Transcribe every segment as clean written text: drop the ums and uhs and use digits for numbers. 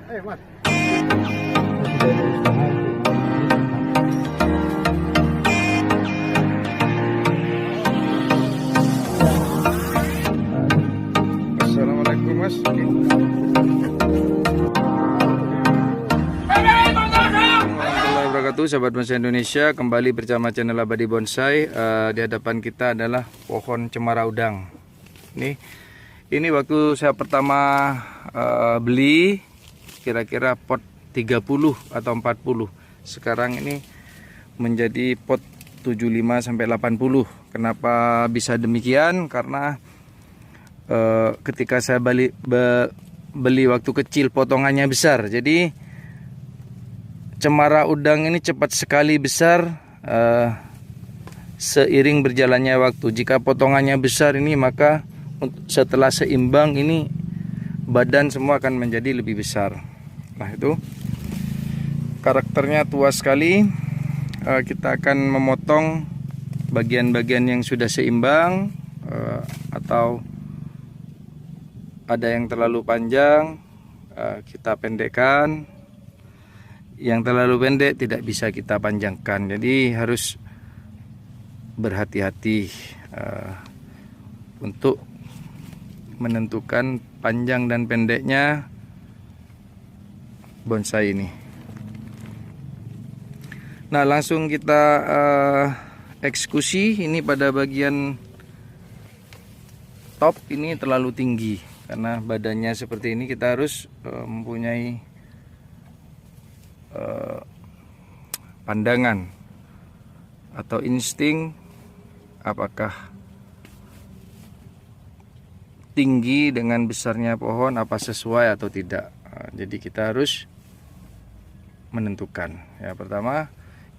Mas. Assalamualaikum Mas. Warahmatullahi wabarakatuh, sahabat bonsai Indonesia. Kembali bersama channel Abadi Bonsai. Di hadapan kita adalah pohon cemara udang. Ini waktu saya pertama beli kira-kira pot 30 atau 40. Sekarang ini menjadi pot 75 sampai 80. Kenapa bisa demikian? Karena ketika saya beli waktu kecil potongannya besar. Jadi cemara udang ini cepat sekali besar seiring berjalannya waktu. Jika potongannya besar ini, maka setelah seimbang ini badan semua akan menjadi lebih besar. Nah, itu karakternya tua sekali. Kita akan memotong bagian-bagian yang sudah seimbang, atau ada yang terlalu panjang, kita pendekkan. Yang terlalu pendek tidak bisa kita panjangkan. Jadi harus berhati-hati untuk menentukan panjang dan pendeknya bonsai ini. Nah, langsung kita eksekusi. Ini pada bagian top ini terlalu tinggi. Karena badannya seperti ini, kita harus mempunyai pandangan atau insting apakah tinggi dengan besarnya pohon, apa sesuai atau tidak. Jadi kita harus menentukan. Ya, pertama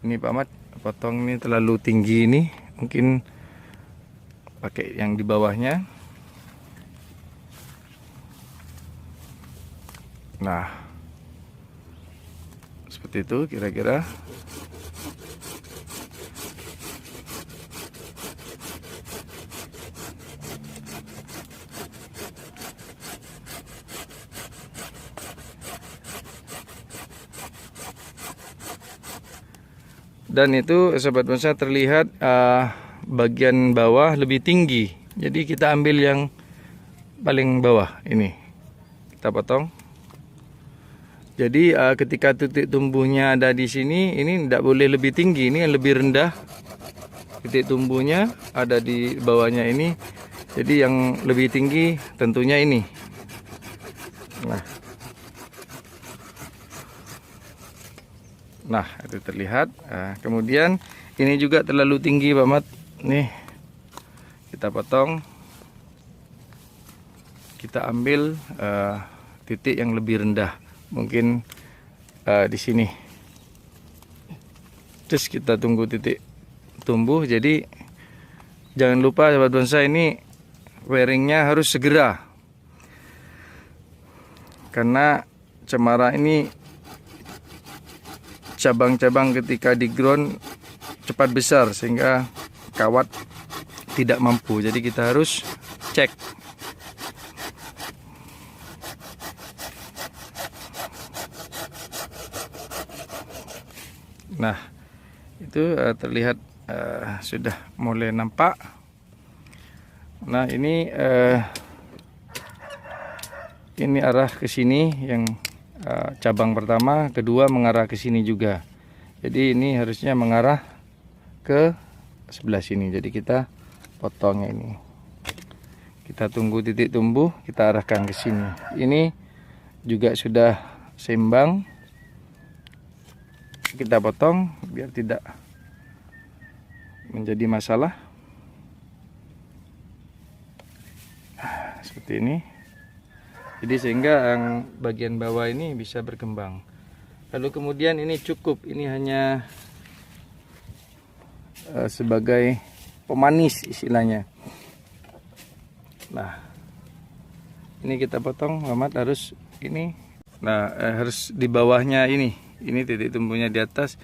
ini Pak Ahmad potong ini terlalu tinggi, ini mungkin pakai yang di bawahnya. Nah, seperti itu kira-kira. Dan itu sobat bonsai terlihat bagian bawah lebih tinggi. Jadi kita ambil yang paling bawah ini, kita potong. Jadi ketika titik tumbuhnya ada di sini, ini tidak boleh lebih tinggi, ini yang lebih rendah. Titik tumbuhnya ada di bawahnya ini. Jadi yang lebih tinggi tentunya ini. Nah, itu terlihat. Kemudian ini juga terlalu tinggi, Pak Mat. Nih, kita potong. Kita ambil titik yang lebih rendah. Mungkin di sini. Terus kita tunggu titik tumbuh. Jadi jangan lupa sahabat bonsai, ini wearingnya harus segera. Karena cemara ini cabang-cabang ketika di ground cepat besar sehingga kawat tidak mampu. Jadi kita harus cek. Nah, itu terlihat sudah mulai nampak. Nah, ini arah ke sini yang cabang pertama, kedua mengarah ke sini juga. Jadi ini harusnya mengarah ke sebelah sini. Jadi kita potongnya ini. Kita tunggu titik tumbuh, kita arahkan ke sini. Ini juga sudah seimbang. Kita potong biar tidak menjadi masalah. Seperti ini. Jadi sehingga yang bagian bawah ini bisa berkembang. Lalu kemudian ini cukup, ini hanya sebagai pemanis istilahnya. Nah, ini kita potong, Muhammad harus ini. Nah, harus di bawahnya ini titik tumbuhnya di atas.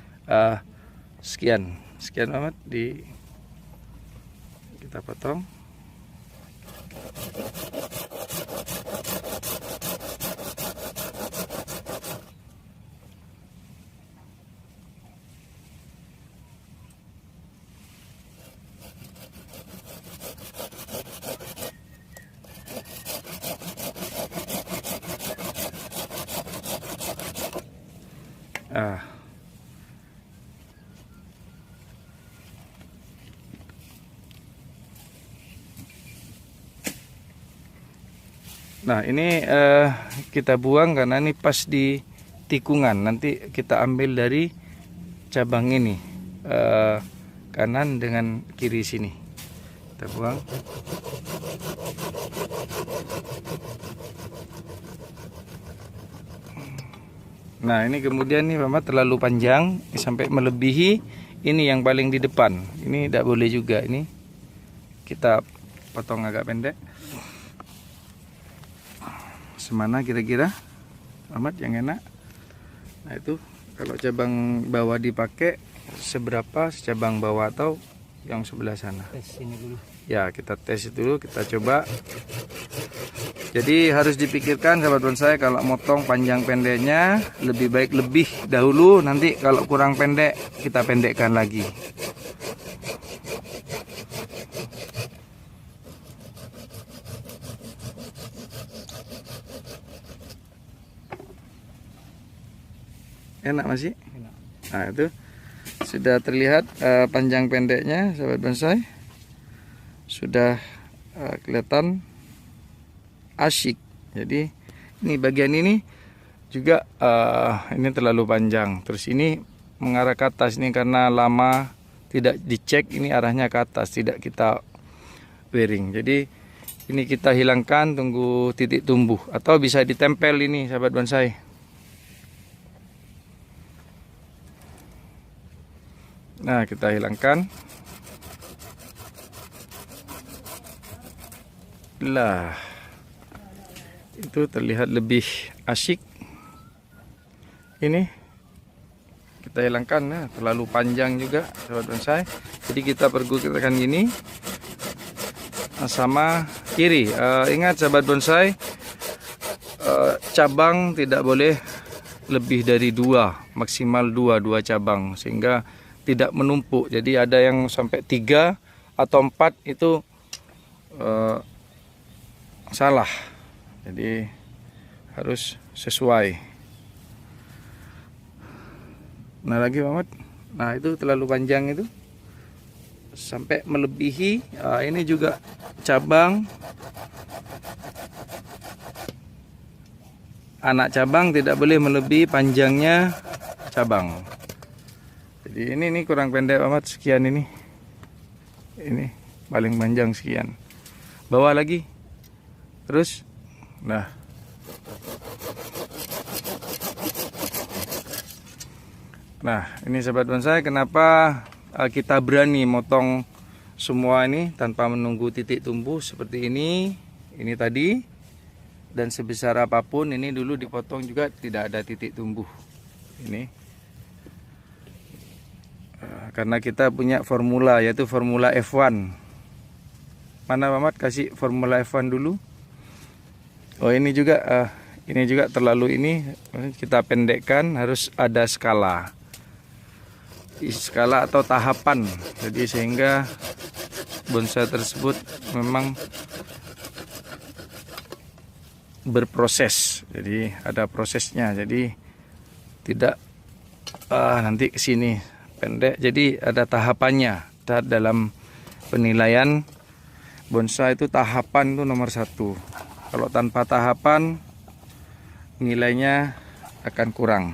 Sekian Muhammad, kita potong. Ah. Nah ini kita buang karena ini pas di tikungan. Nanti kita ambil dari cabang ini, kanan dengan kiri sini. Kita buang. Nah ini kemudian nih Mama terlalu panjang sampai melebihi ini yang paling di depan. Ini tidak boleh juga. Ini kita potong agak pendek. Semana kira-kira Ahmad yang enak? Nah itu kalau cabang bawah dipakai seberapa cabang bawah atau yang sebelah sana? Tes ini dulu. Ya kita tes dulu, kita coba. Jadi harus dipikirkan sahabat bonsai, kalau motong panjang pendeknya lebih baik lebih dahulu. Nanti kalau kurang pendek kita pendekkan lagi. Enak masih? Enak. Nah itu sudah terlihat panjang pendeknya sahabat bonsai. Sudah kelihatan asyik. Jadi ini bagian ini juga ini terlalu panjang. Terus ini mengarah ke atas ini karena lama tidak dicek, ini arahnya ke atas, tidak kita bearing. Jadi ini kita hilangkan, tunggu titik tumbuh atau bisa ditempel ini sahabat bonsai. Nah kita hilangkan. Lah itu terlihat lebih asyik. Ini kita hilangkan. Nah, terlalu panjang juga sahabat bonsai. Jadi kita pergunakan gini sama kiri. Ingat sahabat bonsai, cabang tidak boleh lebih dari 2, maksimal 2 cabang sehingga tidak menumpuk. Jadi ada yang sampai 3 atau 4 itu salah. Jadi harus sesuai. Nah lagi Muhammad. Nah itu terlalu panjang itu sampai melebihi. Ini juga cabang, anak cabang tidak boleh melebihi panjangnya cabang. Jadi ini kurang pendek amat, sekian ini. Ini paling panjang sekian. Bawah lagi. Terus. Nah. Nah, ini sahabat bonsai, kenapa kita berani motong semua ini tanpa menunggu titik tumbuh seperti ini. Ini tadi. Dan sebesar apapun ini dulu dipotong juga tidak ada titik tumbuh. Ini. Karena kita punya formula, yaitu formula F1. Mana Mamat kasih formula F1 dulu. Oh ini juga terlalu ini, kita pendekkan, harus ada skala atau tahapan. Jadi sehingga bonsai tersebut memang berproses. Jadi ada prosesnya. Jadi tidak nanti kesini pendek, jadi ada tahapannya. Dalam penilaian bonsai itu tahapan itu nomor 1. Kalau tanpa tahapan nilainya akan kurang.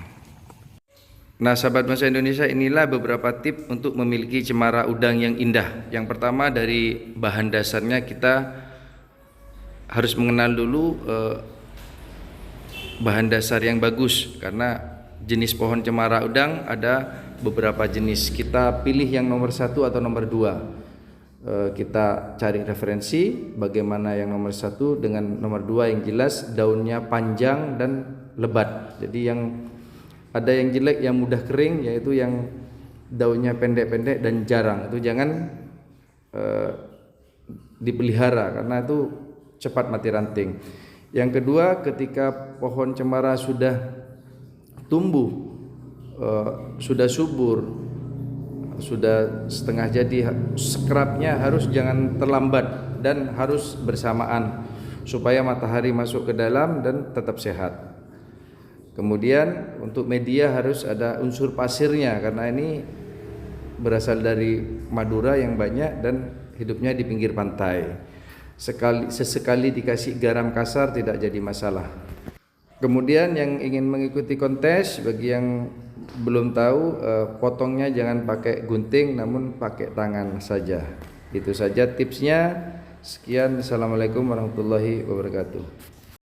Nah sahabat bonsai Indonesia, inilah beberapa tips untuk memiliki cemara udang yang indah. Yang pertama dari bahan dasarnya, kita harus mengenal dulu bahan dasar yang bagus. Karena jenis pohon cemara udang ada beberapa jenis. Kita pilih yang nomor 1 atau nomor 2. Kita cari referensi bagaimana yang nomor 1 dengan nomor 2 yang jelas daunnya panjang dan lebat. Jadi yang ada yang jelek, yang mudah kering, yaitu yang daunnya pendek-pendek dan jarang. Itu jangan dipelihara karena itu cepat mati ranting. Yang kedua, ketika pohon cemara sudah tumbuh, sudah subur, sudah setengah jadi, sekrapnya harus jangan terlambat dan harus bersamaan supaya matahari masuk ke dalam dan tetap sehat. Kemudian untuk media harus ada unsur pasirnya karena ini berasal dari Madura yang banyak dan hidupnya di pinggir pantai. Sesekali dikasih garam kasar tidak jadi masalah. Kemudian yang ingin mengikuti kontes, bagi yang belum tahu, potongnya jangan pakai gunting namun pakai tangan saja. Itu saja tipsnya. Sekian, assalamualaikum warahmatullahi wabarakatuh.